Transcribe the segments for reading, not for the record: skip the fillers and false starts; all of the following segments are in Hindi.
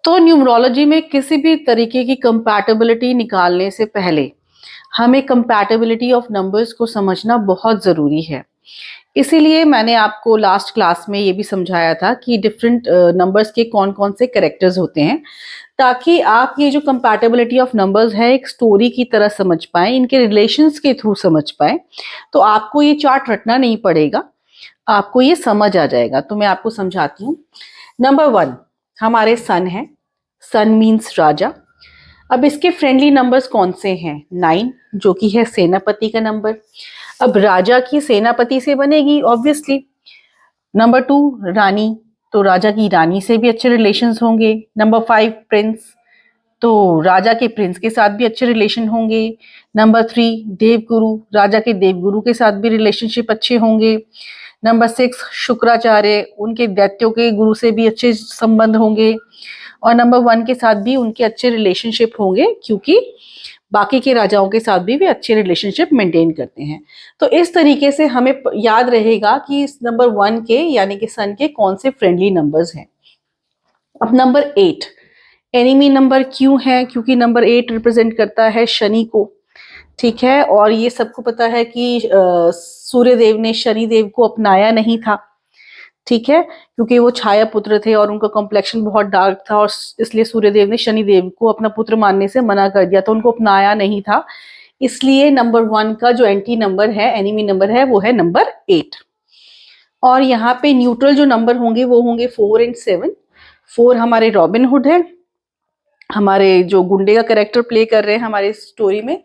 तो न्यूमरोलॉजी में किसी भी तरीके की कंपैटिबिलिटी निकालने से पहले हमें कंपैटिबिलिटी ऑफ नंबर्स को समझना बहुत ज़रूरी है। इसीलिए मैंने आपको लास्ट क्लास में ये भी समझाया था कि डिफरेंट नंबर्स के कौन कौन से कैरेक्टर्स होते हैं, ताकि आप ये जो कंपैटिबिलिटी ऑफ नंबर्स है एक स्टोरी की तरह समझ पाएं, इनके रिलेशंस के थ्रू समझ पाएं। तो आपको ये चार्ट रटना नहीं पड़ेगा, आपको ये समझ आ जाएगा। तो मैं आपको समझाती हूँ। नंबर 1 हमारे सन है। सन मीन्स राजा। अब इसके फ्रेंडली नंबर्स कौन से हैं? 9 जो कि है सेनापति का नंबर। अब राजा की सेनापति से बनेगी ऑब्वियसली। नंबर 2 रानी, तो राजा की रानी से भी अच्छे रिलेशंस होंगे। नंबर 5 प्रिंस, तो राजा के प्रिंस के साथ भी अच्छे रिलेशन होंगे। नंबर 3 देवगुरु, राजा के देवगुरु के साथ भी रिलेशनशिप अच्छे होंगे। नंबर 6 शुक्राचार्य, उनके दैत्यों के गुरु से भी अच्छे संबंध होंगे। और नंबर 1 के साथ भी उनके अच्छे रिलेशनशिप होंगे, क्योंकि बाकी के राजाओं के साथ भी वे अच्छे रिलेशनशिप मेंटेन करते हैं। तो इस तरीके से हमें याद रहेगा कि इस नंबर 1 के यानी कि सन के कौन से फ्रेंडली नंबर्स हैं। अब नंबर 8 एनिमी नंबर क्यों है? क्योंकि नंबर 8 रिप्रेजेंट करता है शनि को, ठीक है। और ये सबको पता है कि सूर्यदेव ने शनिदेव को अपनाया नहीं था, ठीक है, क्योंकि वो छाया पुत्र थे और उनका कॉम्प्लेक्शन बहुत डार्क था, और इसलिए सूर्यदेव ने शनिदेव को अपना पुत्र मानने से मना कर दिया, तो उनको अपनाया नहीं था। इसलिए नंबर 1 का जो एंटी नंबर है, एनिमी नंबर है, वो है नंबर 8। और यहाँ पे न्यूट्रल जो नंबर होंगे वो होंगे 4 और 7। 4 हमारे रॉबिन हुड है, हमारे जो गुंडे का कैरेक्टर प्ले कर रहे हैं हमारे स्टोरी में।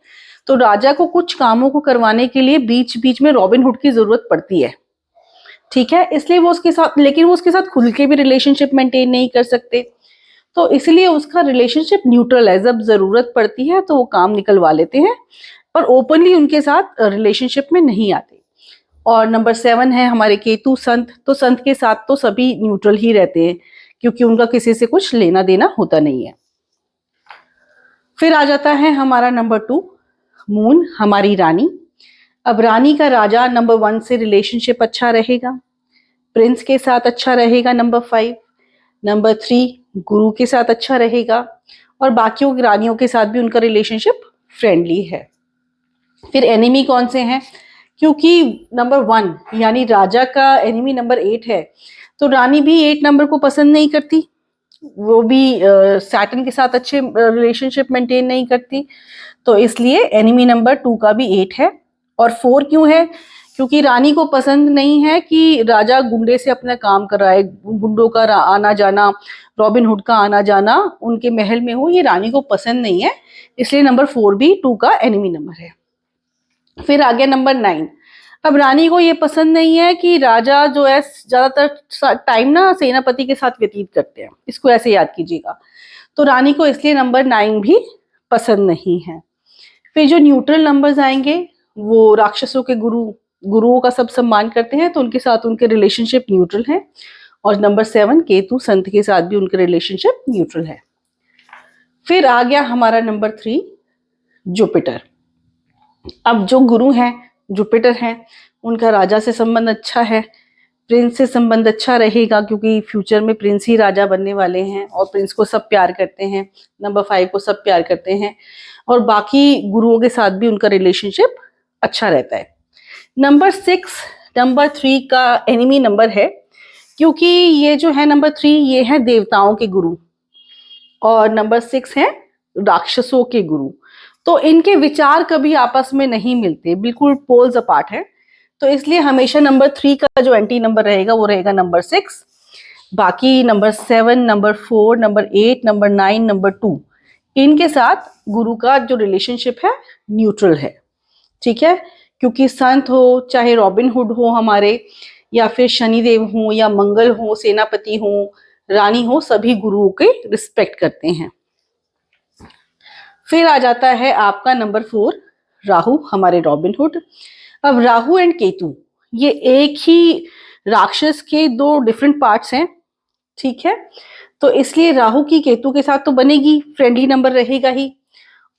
तो राजा को कुछ कामों को करवाने के लिए बीच बीच में रॉबिन हुड की जरूरत पड़ती है, ठीक है। इसलिए वो उसके साथ, लेकिन वो उसके साथ खुल के भी रिलेशनशिप मेंटेन नहीं कर सकते, तो इसलिए उसका रिलेशनशिप न्यूट्रल है। जब जरूरत पड़ती है तो वो काम निकलवा लेते हैं, पर ओपनली उनके साथ रिलेशनशिप में नहीं आते। और नंबर 7 है हमारे केतु संत। तो संत के साथ तो सभी न्यूट्रल ही रहते हैं, क्योंकि उनका किसी से कुछ लेना देना होता नहीं है। फिर आ जाता है हमारा नंबर 2 मून, हमारी रानी। अब रानी का राजा नंबर 1 से रिलेशनशिप अच्छा रहेगा, प्रिंस के साथ अच्छा रहेगा नंबर 5। नंबर 3 गुरु के साथ अच्छा रहेगा, और बाकियों रानियों के साथ भी उनका रिलेशनशिप फ्रेंडली है। फिर एनिमी कौन से हैं? क्योंकि नंबर 1 यानी राजा का एनिमी नंबर 8 है, तो रानी भी 8 नंबर को पसंद नहीं करती, वो भी सैटर्न के साथ अच्छे रिलेशनशिप मेंटेन नहीं करती, तो इसलिए एनिमी नंबर 2 का भी 8 है। और 4 क्यों है? क्योंकि रानी को पसंद नहीं है कि राजा गुंडे से अपना काम कराए, गुंडों का आना जाना, रॉबिन हुड का आना जाना उनके महल में हो, ये रानी को पसंद नहीं है, इसलिए नंबर 4 भी 2 का एनिमी नंबर है। फिर आ गया नंबर 9। अब रानी को ये पसंद नहीं है कि राजा जो है ज्यादातर टाइम ना सेनापति के साथ व्यतीत करते हैं, इसको ऐसे याद कीजिएगा। तो रानी को इसलिए नंबर 9 भी पसंद नहीं है। फिर जो न्यूट्रल नंबर्स आएंगे वो राक्षसों के गुरुओं का सब सम्मान करते हैं, तो उनके साथ उनके रिलेशनशिप न्यूट्रल है। और नंबर 7 केतु संत के साथ भी उनके रिलेशनशिप न्यूट्रल है। फिर आ गया हमारा नंबर 3 जुपिटर। अब जो गुरु हैं जुपिटर हैं, उनका राजा से संबंध अच्छा है, प्रिंस से संबंध अच्छा रहेगा, क्योंकि फ्यूचर में प्रिंस ही राजा बनने वाले हैं, और प्रिंस को सब प्यार करते हैं, नंबर 5 को सब प्यार करते हैं, और बाकी गुरुओं के साथ भी उनका रिलेशनशिप अच्छा रहता है। नंबर 6 नंबर 3 का एनिमी नंबर है, क्योंकि ये जो है नंबर 3 ये है देवताओं के गुरु, और नंबर 6 है राक्षसों के गुरु। तो इनके विचार कभी आपस में नहीं मिलते, बिल्कुल पोल्स अपार्ट है। तो इसलिए हमेशा नंबर 3 का जो एंटी नंबर रहेगा वो रहेगा नंबर 6। बाकी number 7 number 4 number 8 number 9 number 2 इनके साथ गुरु का जो रिलेशनशिप है न्यूट्रल है, ठीक है। क्योंकि संत हो, चाहे रॉबिन हुड हो हमारे, या फिर शनिदेव हो, या मंगल हो, सेनापति हो, रानी हो, सभी गुरुओं के रिस्पेक्ट करते हैं। फिर आ जाता है आपका नंबर 4 राहु, हमारे रॉबिन हुड। अब राहु एंड केतु ये एक ही राक्षस के 2 डिफरेंट पार्ट्स हैं, ठीक है। तो इसलिए राहु की केतु के साथ तो बनेगी, फ्रेंडली नंबर रहेगा ही।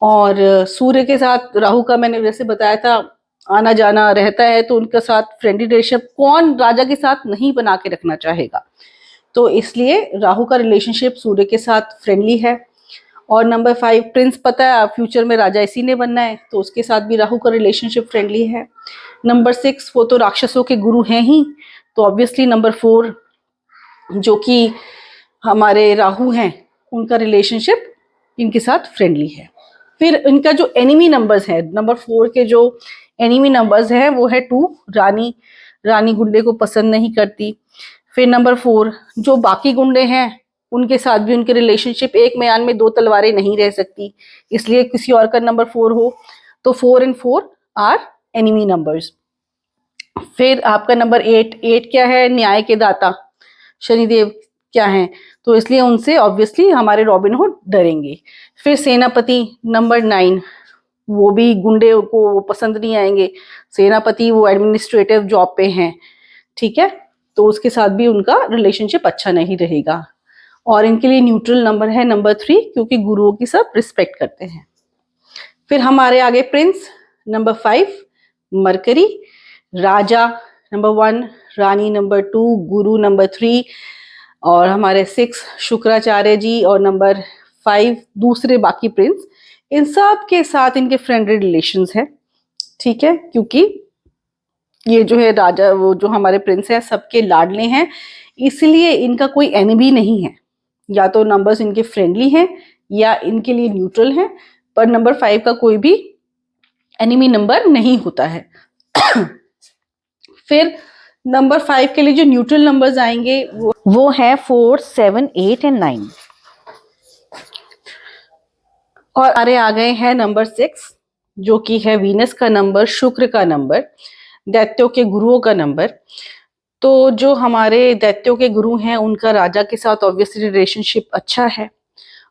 और सूर्य के साथ राहु का मैंने जैसे बताया था आना जाना रहता है, तो उनके साथ फ्रेंडली रिलेशनशिप कौन राजा के साथ नहीं बना के रखना चाहेगा। तो इसलिए राहु का रिलेशनशिप सूर्य के साथ फ्रेंडली है। और नंबर 5 प्रिंस, पता है फ्यूचर में राजा इसी ने बनना है, तो उसके साथ भी राहु का रिलेशनशिप फ्रेंडली है। नंबर 6 वो तो राक्षसों के गुरु हैं ही, तो ऑब्वियसली नंबर 4 जो कि हमारे राहु हैं उनका रिलेशनशिप इनके साथ फ्रेंडली है। फिर इनका जो एनिमी नंबर्स है, नंबर 4 के जो एनिमी नंबर्स हैं वो है 2, रानी गुंडे को पसंद नहीं करती। फिर नंबर 4 जो बाकी गुंडे हैं उनके साथ भी उनके रिलेशनशिप, एक म्यान में 2 तलवारें नहीं रह सकती, इसलिए किसी और का नंबर 4 हो तो 4 and 4 आर एनिमी नंबर्स। फिर आपका नंबर 8 क्या है, न्याय के दाता शनिदेव क्या है, तो इसलिए उनसे ऑब्वियसली हमारे रॉबिनहुड डरेंगे। फिर सेनापति नंबर 9, वो भी गुंडे को पसंद नहीं आएंगे, सेनापति वो एडमिनिस्ट्रेटिव जॉब पे हैं, ठीक है, तो उसके साथ भी उनका रिलेशनशिप अच्छा नहीं रहेगा। और इनके लिए न्यूट्रल नंबर है नंबर 3, क्योंकि गुरुओं की सब रिस्पेक्ट करते हैं। फिर हमारे आगे प्रिंस नंबर 5 मरकरी, राजा नंबर 1, रानी नंबर 2, गुरु नंबर 3, और हमारे 6 शुक्राचार्य जी, और नंबर 5 दूसरे बाकी प्रिंस। इन सब के साथ इनके फ्रेंडली रिलेशंस है, ठीक है, क्योंकि ये जो है राजा, वो जो हमारे प्रिंस है सबके लाडले हैं, इसलिए इनका कोई एनिमी नहीं है। या तो नंबर्स इनके फ्रेंडली हैं या इनके लिए न्यूट्रल हैं, पर नंबर 5 का कोई भी एनिमी नंबर नहीं होता है। फिर नंबर 5 के लिए जो न्यूट्रल नंबर्स आएंगे वो है 4, 7, 8 and 9। और हमारे आ गए हैं नंबर 6 जो कि है वीनस का नंबर, शुक्र का नंबर, दैत्यों के गुरुओं का नंबर। तो जो हमारे दैत्यों के गुरु हैं उनका राजा के साथ ऑब्वियसली रिलेशनशिप अच्छा है,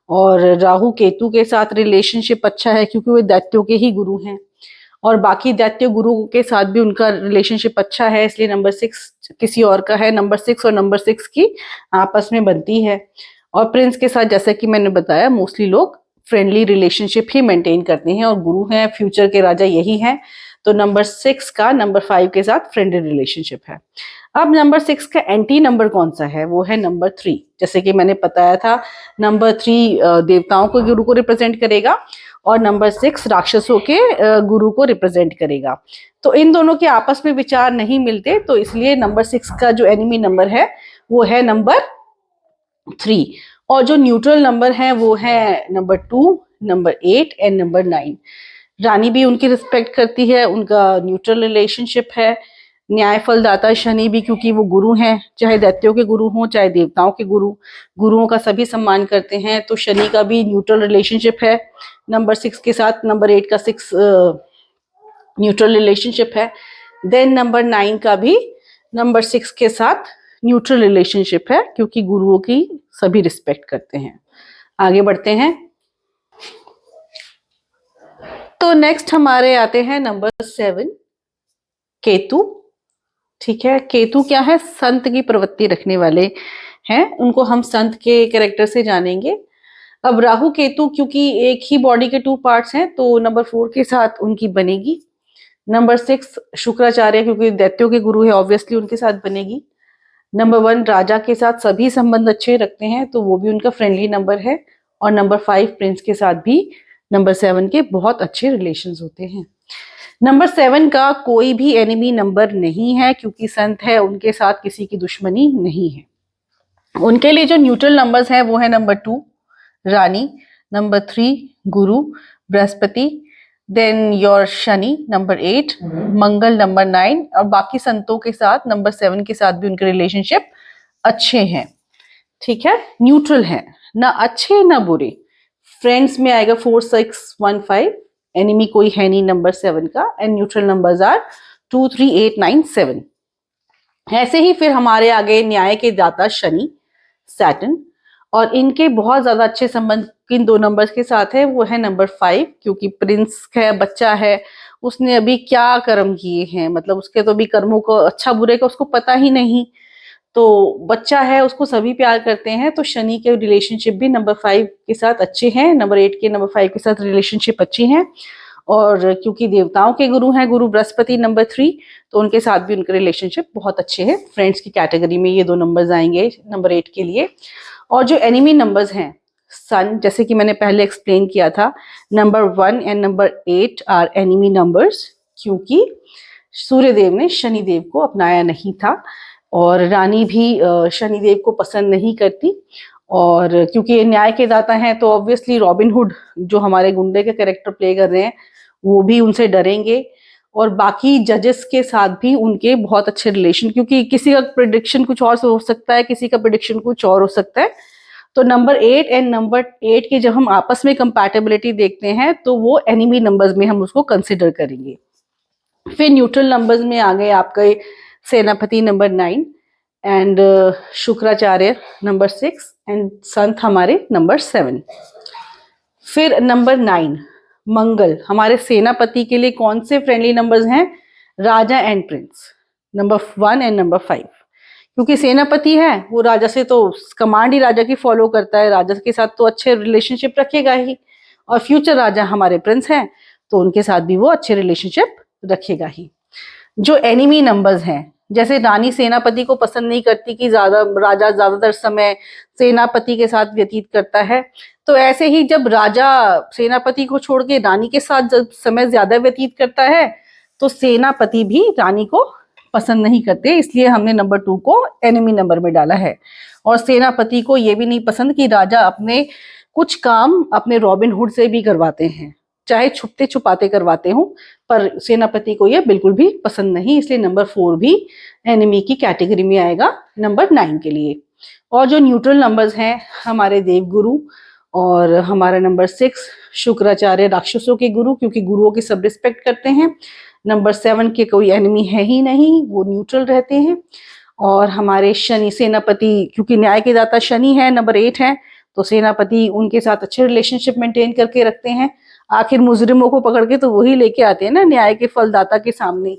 और राहु केतु के साथ रिलेशनशिप अच्छा है क्योंकि वे दैत्यों के ही गुरु हैं, और बाकी दैत्य गुरु के साथ भी उनका रिलेशनशिप अच्छा है, इसलिए नंबर 6 किसी और का है। नंबर 6 और नंबर 6 की आपस में बनती है। और प्रिंस के साथ जैसा कि मैंने बताया मोस्टली लोग फ्रेंडली रिलेशनशिप ही मेंटेन करते हैं, और गुरु हैं फ्यूचर के राजा यही हैं, तो नंबर 6 का नंबर 5 के साथ फ्रेंडली रिलेशनशिप है। अब नंबर 6 का एंटी नंबर कौन सा है, वो है नंबर 3। जैसे कि मैंने बताया था नंबर 3 देवताओं के गुरु को रिप्रेजेंट करेगा, और नंबर 6 राक्षसों के गुरु को रिप्रेजेंट करेगा। तो इन दोनों के आपस में विचार नहीं मिलते, तो इसलिए नंबर 6 का जो एनिमी नंबर है वो है नंबर 3। और जो न्यूट्रल नंबर है वो है नंबर 2, नंबर 8 एंड नंबर 9। रानी भी उनकी रिस्पेक्ट करती है, उनका न्यूट्रल रिलेशनशिप है। न्याय फलदाता शनि भी, क्योंकि वो गुरु हैं, चाहे दैत्यों के गुरु हों चाहे देवताओं के गुरु, गुरुओं का सभी सम्मान करते हैं, तो शनि का भी न्यूट्रल रिलेशनशिप है नंबर 6 के साथ। नंबर 8 का 6 न्यूट्रल रिलेशनशिप है। देन नंबर 9 का भी नंबर 6 के साथ न्यूट्रल रिलेशनशिप है, क्योंकि गुरुओं की सभी रिस्पेक्ट करते हैं। आगे बढ़ते हैं, तो नेक्स्ट हमारे आते हैं नंबर 7 केतु, ठीक है। केतु क्या है, संत की प्रवृत्ति रखने वाले हैं, उनको हम संत के कैरेक्टर से जानेंगे। अब राहु केतु क्योंकि एक ही बॉडी के 2 पार्ट्स हैं, तो नंबर 4 के साथ उनकी बनेगी। नंबर 6 शुक्राचार्य, क्योंकि दैत्यों के गुरु है, ऑब्वियसली उनके साथ बनेगी। नंबर 1 राजा के साथ सभी संबंध अच्छे रखते हैं, तो वो भी उनका फ्रेंडली नंबर है। और नंबर 5 प्रिंस के साथ भी नंबर 7 के बहुत अच्छे रिलेशंस होते हैं। नंबर 7 का कोई भी एनिमी नंबर नहीं है, क्योंकि संत है, उनके साथ किसी की दुश्मनी नहीं है। उनके लिए जो न्यूट्रल नंबर्स हैं वो है number 2 Rani, number 3 Guru Brihaspati, then your Shani number 8, Mangal number 9, और बाकी संतों के साथ नंबर 7 के साथ भी उनके रिलेशनशिप अच्छे हैं, ठीक है, न्यूट्रल है, ना अच्छे ना बुरे। फ्रेंड्स में आएगा 4, 6, 1, 5, एनिमी कोई है नहीं नंबर 7 का, एंड न्यूट्रल नंबर्स आर 2, 3, 8, 9, 7। ऐसे ही फिर हमारे आगे न्याय के दाता शनि सैटर्न, और इनके बहुत ज्यादा अच्छे संबंध किन 2 नंबर्स के साथ है, वो है नंबर 5, क्योंकि प्रिंस है, बच्चा है, उसने अभी क्या कर्म किए हैं, मतलब उसके तो अभी कर्मों को अच्छा बुरे का उसको पता ही नहीं, तो बच्चा है, उसको सभी प्यार करते हैं। तो शनि के रिलेशनशिप भी नंबर 5 के साथ अच्छे हैं, नंबर 8 के नंबर 5 के साथ रिलेशनशिप अच्छी हैं। और क्योंकि देवताओं के गुरु हैं गुरु बृहस्पति नंबर 3, तो उनके साथ भी उनके रिलेशनशिप बहुत अच्छे हैं। फ्रेंड्स की कैटेगरी में ये 2 नंबर्स आएंगे नंबर 8 के लिए। और जो एनिमी नंबर्स हैं सन, जैसे कि मैंने पहले एक्सप्लेन किया था, number 1 and number 8 are enemy numbers, क्योंकि सूर्यदेव ने शनिदेव को अपनाया नहीं था और रानी भी शनिदेव को पसंद नहीं करती। और क्योंकि ये न्याय के दाता हैं तो ऑब्वियसली रॉबिनहुड जो हमारे गुंडे के कैरेक्टर प्ले कर रहे हैं वो भी उनसे डरेंगे, और बाकी जजेस के साथ भी उनके बहुत अच्छे रिलेशन, क्योंकि किसी का प्रिडिक्शन कुछ और हो सकता है, किसी का प्रिडिक्शन कुछ और हो सकता है। तो नंबर 8 एंड नंबर 8 की जब हम आपस में कंपैटिबिलिटी देखते हैं तो वो एनिमी नंबर्स में हम उसको कंसिडर करेंगे। फिर न्यूट्रल नंबर्स में आ गए आपके सेनापति number 9 and Shukracharya number 6 and संत हमारे नंबर 7। फिर नंबर 9 मंगल हमारे सेनापति के लिए कौन से फ्रेंडली नंबर्स हैं? राजा and prince, number 1 and number 5। क्योंकि सेनापति है वो राजा से तो कमांड ही राजा की फॉलो करता है, राजा के साथ तो अच्छे रिलेशनशिप रखेगा ही, और फ्यूचर राजा हमारे प्रिंस हैं तो उनके साथ भी वो अच्छे रिलेशनशिप रखेगा ही। जो एनिमी नंबर्स हैं, जैसे रानी सेनापति को पसंद नहीं करती कि राजा ज्यादातर समय सेनापति के साथ व्यतीत करता है, तो ऐसे ही जब राजा सेनापति को छोड़ के रानी के साथ जब समय ज्यादा व्यतीत करता है तो सेनापति भी रानी को पसंद नहीं करते, इसलिए हमने नंबर 2 को एनिमी नंबर में डाला है। और सेनापति को ये भी नहीं पसंद कि राजा अपने कुछ काम अपने रॉबिनहुड से भी करवाते हैं, चाहे छुपते छुपाते करवाते हों, पर सेनापति को यह बिल्कुल भी पसंद नहीं, इसलिए नंबर 4 भी एनिमी की कैटेगरी में आएगा नंबर 9 के लिए। और जो न्यूट्रल नंबर्स हैं हमारे देवगुरु, और हमारा नंबर 6 शुक्राचार्य राक्षसों के गुरु, क्योंकि गुरुओं की सब रिस्पेक्ट करते हैं। नंबर 7 के कोई एनिमी है ही नहीं, वो न्यूट्रल रहते हैं। और हमारे शनि सेनापति, क्योंकि न्याय के दाता शनि है, नंबर 8 है, तो सेनापति उनके साथ अच्छे रिलेशनशिप मेंटेन करके रखते हैं। आखिर मुजरिमों को पकड़ के तो वही लेके आते हैं ना न्याय के फलदाता के सामने,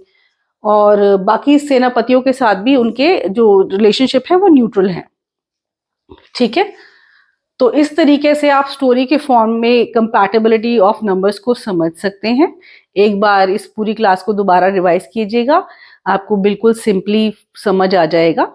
और बाकी सेनापतियों के साथ भी उनके जो रिलेशनशिप है वो न्यूट्रल है। ठीक है, तो इस तरीके से आप स्टोरी के फॉर्म में कंपैटिबिलिटी ऑफ नंबर्स को समझ सकते हैं। एक बार इस पूरी क्लास को दोबारा रिवाइज कीजिएगा, आपको बिल्कुल सिंपली समझ आ जाएगा।